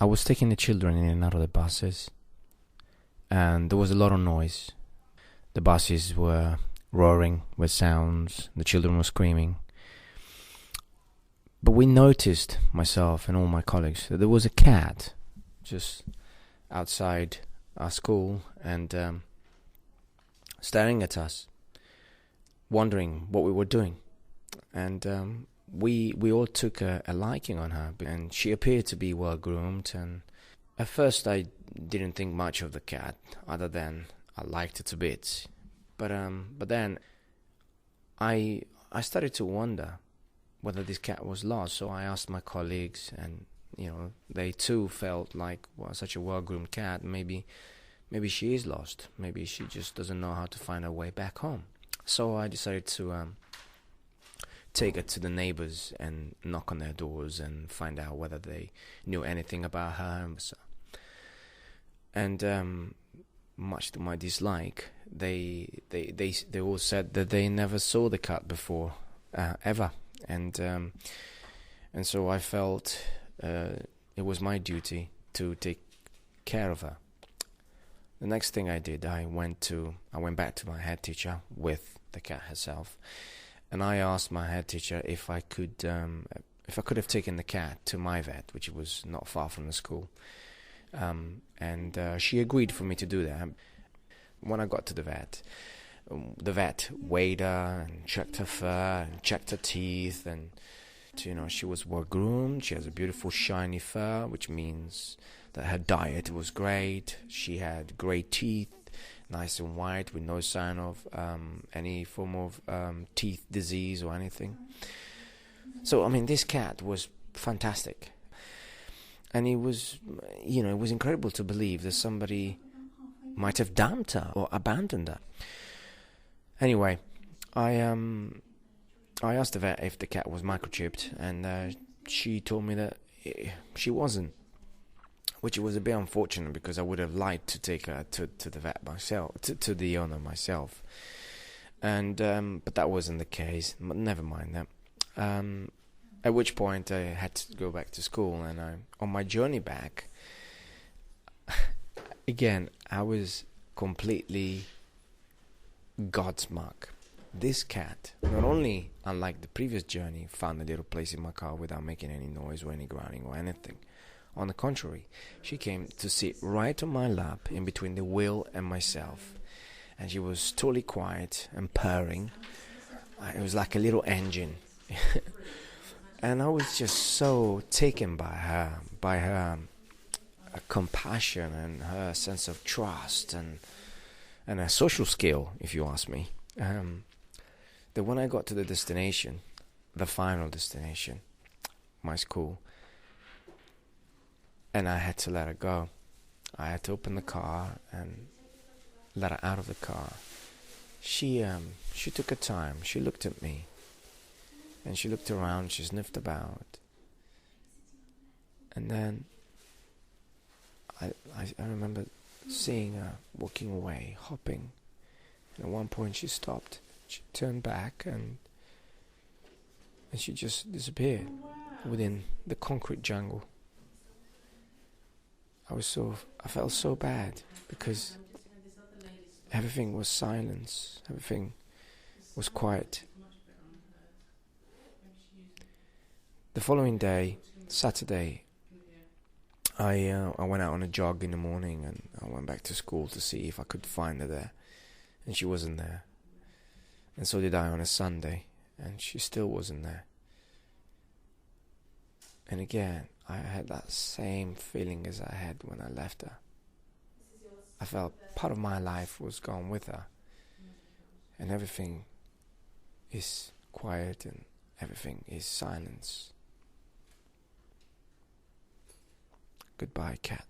I was taking the children in and out of the buses, and there was a lot of noise. The buses were roaring with sounds, the children were screaming. But we noticed, myself and all my colleagues, that there was a cat just outside our school and staring at us, wondering what we were doing. And we all took a liking on her, and she appeared to be well groomed. And at first I didn't think much of the cat, other than I liked it a bit. But then I started to wonder whether this cat was lost. So I asked my colleagues, and they too felt like, well, such a well-groomed cat, maybe she is lost. Maybe she just doesn't know how to find her way back home. So I decided to take her to the neighbors and knock on their doors and find out whether they knew anything about her. And much to my dislike, they all said that they never saw the cat before, ever. And so I felt it was my duty to take care of her. The next thing I did, I went back to my head teacher with the cat herself, and I asked my head teacher if I could have taken the cat to my vet, which was not far from the school. And she agreed for me to do that. When I got to the vet weighed her and checked her fur and checked her teeth, and she was well groomed. She has a beautiful shiny fur, which means that her diet was great. She had great teeth, nice and white, with no sign of any form of teeth disease or anything. So this cat was fantastic. And it was incredible to believe that somebody might have dumped her or abandoned her. Anyway, I asked the vet if the cat was microchipped, and she told me that she wasn't, which was a bit unfortunate, because I would have liked to take her to the vet myself, to the owner myself. And but that wasn't the case. But never mind that. At which point I had to go back to school, and on my journey back, again, I was completely Godsmack. This cat, not only, unlike the previous journey, found a little place in my car without making any noise or any growling or anything. On the contrary, she came to sit right on my lap in between the wheel and myself, and she was totally quiet and purring. It was like a little engine. And I was just so taken by her compassion and her sense of trust and her social skill, if you ask me. That when I got to the destination, the final destination, my school, and I had to let her go. I had to open the car and let her out of the car. She took her time. She looked at me, and she looked around. She sniffed about, and then I remember seeing her walking away, hopping. And at one point she stopped. She turned back and she just disappeared within the concrete jungle. I felt so bad, because everything was silence. Everything was quiet. The following day, Saturday, I went out on a jog in the morning, and I went back to school to see if I could find her there, and she wasn't there. And so did I on a Sunday, and she still wasn't there. And again, I had that same feeling as I had when I left her. I felt part of my life was gone with her, and everything is quiet and everything is silence. Goodbye, cat.